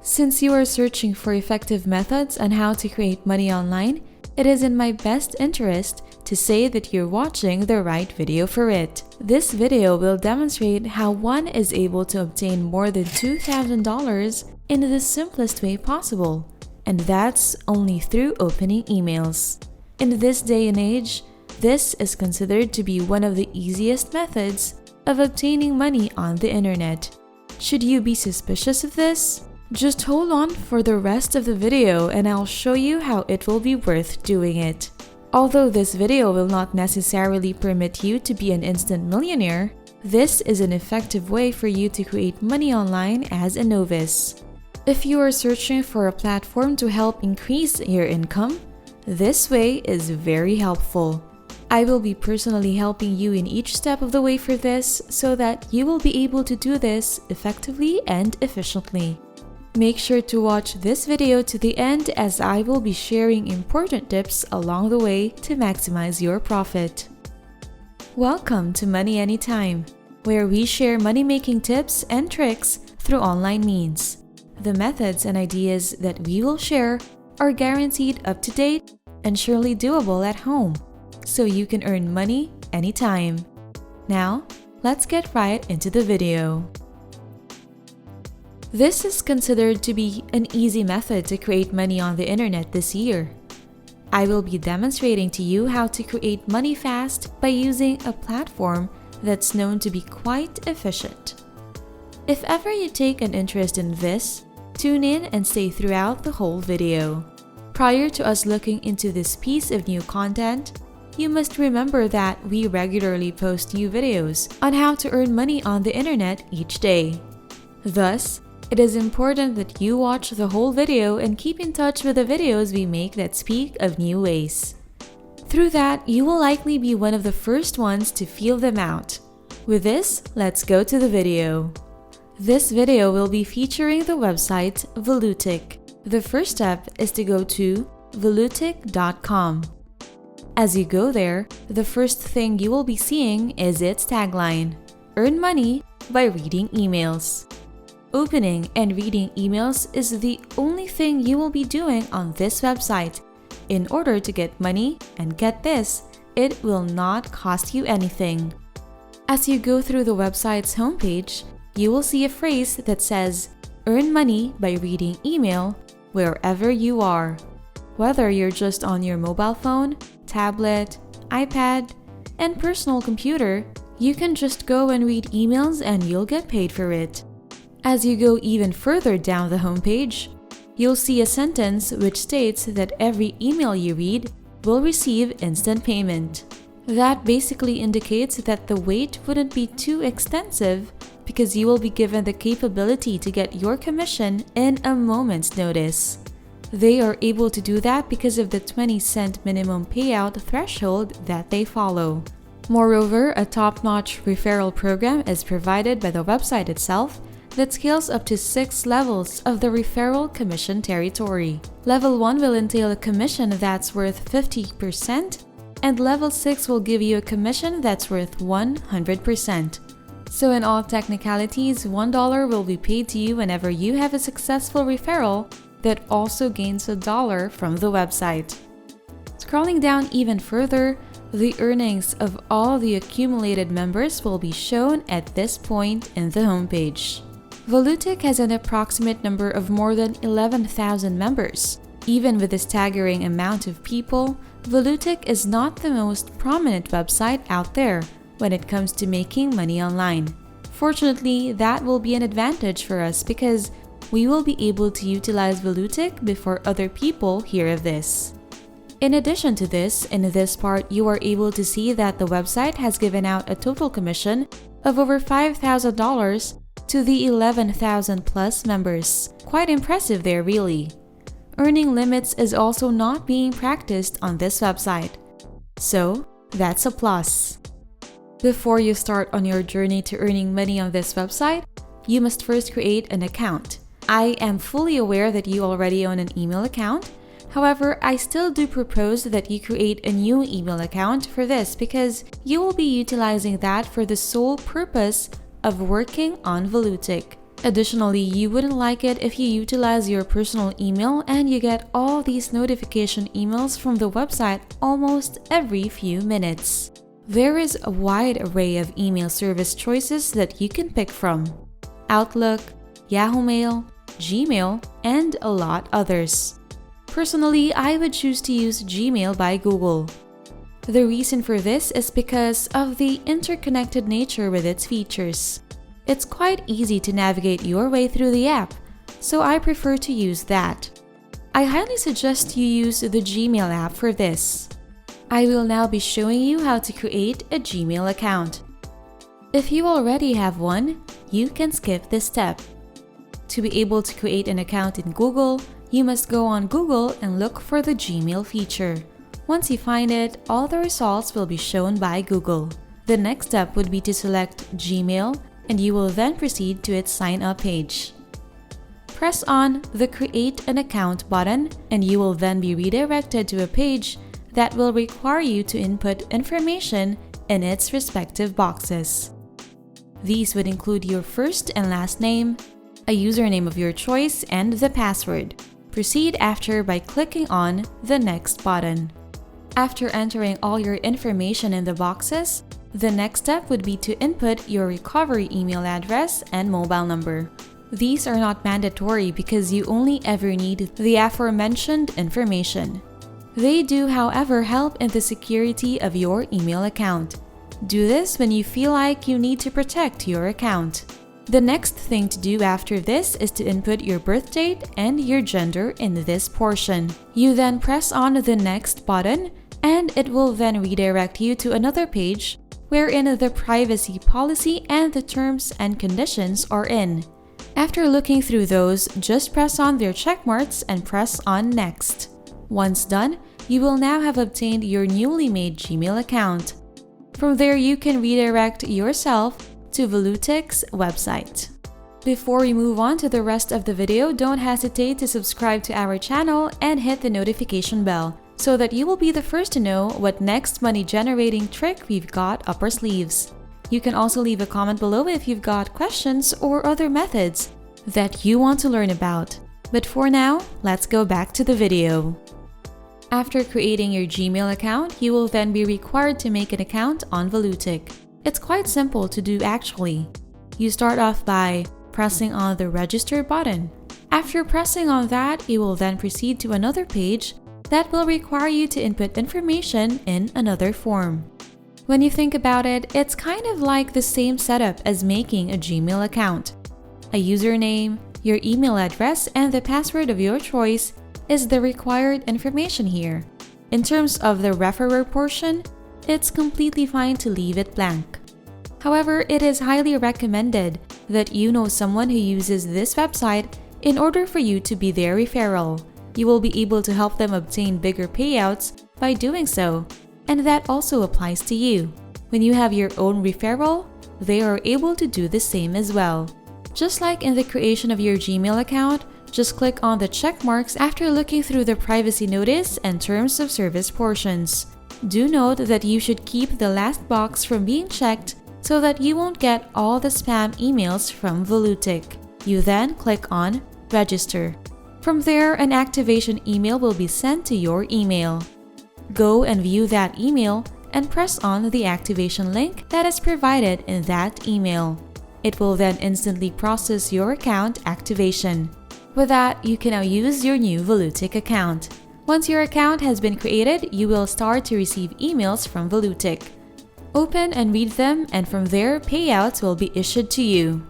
Since you are searching for effective methods on how to create money online, it is in my best interest to say that you're watching the right video for it. This video will demonstrate how one is able to obtain more than $2,000 in the simplest way possible, and that's only through opening emails. In this day and age, this is considered to be one of the easiest methods of obtaining money on the internet. Should you be suspicious of this? Just hold on for the rest of the video and I'll show you how it will be worth doing it. Although this video will not necessarily permit you to be an instant millionaire, this is an effective way for you to create money online as a novice. If you are searching for a platform to help increase your income, this way is very helpful. I will be personally helping you in each step of the way for this so that you will be able to do this effectively and efficiently. Make sure to watch this video to the end as I will be sharing important tips along the way to maximize your profit. Welcome to Money Anytime, where we share money-making tips and tricks through online means. The methods and ideas that we will share are guaranteed up-to-date and surely doable at home, so you can earn money anytime. Now, let's get right into the video. This is considered to be an easy method to create money on the internet this year. I will be demonstrating to you how to create money fast by using a platform that's known to be quite efficient. If ever you take an interest in this, tune in and stay throughout the whole video. Prior to us looking into this piece of new content, you must remember that we regularly post new videos on how to earn money on the internet each day. Thus, it is important that you watch the whole video and keep in touch with the videos we make that speak of new ways. Through that, you will likely be one of the first ones to feel them out. With this, let's go to the video. This video will be featuring the website Volutic. The first step is to go to volutic.com. As you go there, the first thing you will be seeing is its tagline: "Earn money by reading emails." Opening and reading emails is the only thing you will be doing on this website in order to get money, and get this, it will not cost you anything. As you go through the website's homepage, you will see a phrase that says, "Earn money by reading email wherever you are." Whether you're just on your mobile phone, tablet, iPad, and personal computer, you can just go and read emails and you'll get paid for it. As you go even further down the homepage, you'll see a sentence which states that every email you read will receive instant payment. That basically indicates that the wait wouldn't be too extensive because you will be given the capability to get your commission in a moment's notice. They are able to do that because of the 20-cent minimum payout threshold that they follow. Moreover, a top-notch referral program is provided by the website itself that scales up to 6 levels of the referral commission territory. Level 1 will entail a commission that's worth 50%, and Level 6 will give you a commission that's worth 100%. So in all technicalities, $1 will be paid to you whenever you have a successful referral that also gains $1 from the website. Scrolling down even further, the earnings of all the accumulated members will be shown at this point in the homepage. Volutic has an approximate number of more than 11,000 members. Even with a staggering amount of people, Volutic is not the most prominent website out there when it comes to making money online. Fortunately, that will be an advantage for us because we will be able to utilize Volutic before other people hear of this. In addition to this, in this part, you are able to see that the website has given out a total commission of over $5,000 to the 11,000 plus members. Quite impressive there, really. Earning limits is also not being practiced on this website, so that's a plus. Before you start on your journey to earning money on this website, you must first create an account. I am fully aware that you already own an email account. However, I still do propose that you create a new email account for this because you will be utilizing that for the sole purpose of working on Volutic. Additionally, you wouldn't like it if you utilize your personal email and you get all these notification emails from the website almost every few minutes. There is a wide array of email service choices that you can pick from: Outlook, Yahoo Mail, Gmail, and a lot others. Personally, I would choose to use Gmail by Google. The reason for this is because of the interconnected nature with its features. It's quite easy to navigate your way through the app, so I prefer to use that. I highly suggest you use the Gmail app for this. I will now be showing you how to create a Gmail account. If you already have one, you can skip this step. To be able to create an account in Google, you must go on Google and look for the Gmail feature. Once you find it, all the results will be shown by Google. The next step would be to select Gmail, and you will then proceed to its sign up page. Press on the Create an Account button, and you will then be redirected to a page that will require you to input information in its respective boxes. These would include your first and last name, a username of your choice, and the password. Proceed after by clicking on the Next button. After entering all your information in the boxes, the next step would be to input your recovery email address and mobile number. These are not mandatory because you only ever need the aforementioned information. They do, however, help in the security of your email account. Do this when you feel like you need to protect your account. The next thing to do after this is to input your birth date and your gender in this portion. You then press on the Next button, and it will then redirect you to another page wherein the privacy policy and the terms and conditions are in. After looking through those, just press on their check marks and press on Next. Once done, you will now have obtained your newly made Gmail account. From there, you can redirect yourself to Volutic's website. Before we move on to the rest of the video, don't hesitate to subscribe to our channel and hit the notification bell, so that you will be the first to know what next money-generating trick we've got up our sleeves. You can also leave a comment below if you've got questions or other methods that you want to learn about. But for now, let's go back to the video. After creating your Gmail account, you will then be required to make an account on Volutic. It's quite simple to do actually. You start off by pressing on the Register button. After pressing on that, you will then proceed to another page that will require you to input information in another form. When you think about it, it's kind of like the same setup as making a Gmail account. A username, your email address, and the password of your choice is the required information here. In terms of the referrer portion, it's completely fine to leave it blank. However, it is highly recommended that you know someone who uses this website in order for you to be their referral. You will be able to help them obtain bigger payouts by doing so, and that also applies to you. When you have your own referral, they are able to do the same as well. Just like in the creation of your Gmail account, just click on the check marks after looking through the privacy notice and terms of service portions. Do note that you should keep the last box from being checked so that you won't get all the spam emails from Volutic. You then click on Register. From there, an activation email will be sent to your email. Go and view that email and press on the activation link that is provided in that email. It will then instantly process your account activation. With that, you can now use your new Volutic account. Once your account has been created, you will start to receive emails from Volutic. Open and read them, and from there, payouts will be issued to you.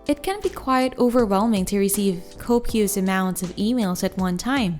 It can be quite overwhelming to receive copious amounts of emails at one time.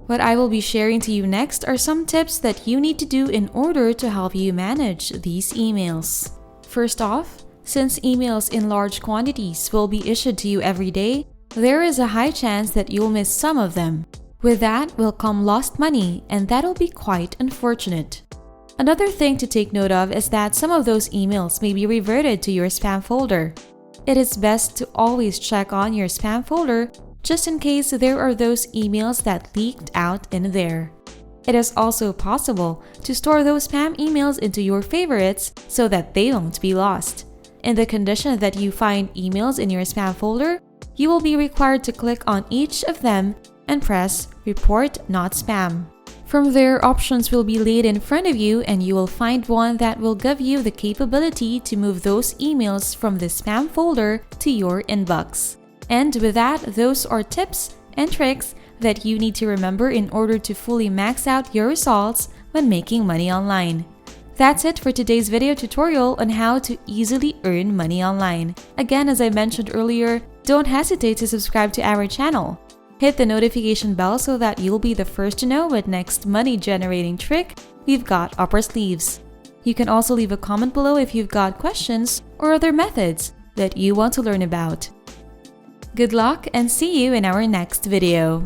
What I will be sharing to you next are some tips that you need to do in order to help you manage these emails. First off, since emails in large quantities will be issued to you every day, there is a high chance that you'll miss some of them. With that will come lost money, and that'll be quite unfortunate. Another thing to take note of is that some of those emails may be reverted to your spam folder. It is best to always check on your spam folder just in case there are those emails that leaked out in there. It is also possible to store those spam emails into your favorites so that they won't be lost. In the condition that you find emails in your spam folder, you will be required to click on each of them and press Report Not Spam. From there, options will be laid in front of you and you will find one that will give you the capability to move those emails from the spam folder to your inbox. And with that, those are tips and tricks that you need to remember in order to fully max out your results when making money online. That's it for today's video tutorial on how to easily earn money online. Again, as I mentioned earlier, don't hesitate to subscribe to our channel. Hit the notification bell so that you'll be the first to know what next money-generating trick we've got up our sleeves. You can also leave a comment below if you've got questions or other methods that you want to learn about. Good luck and see you in our next video.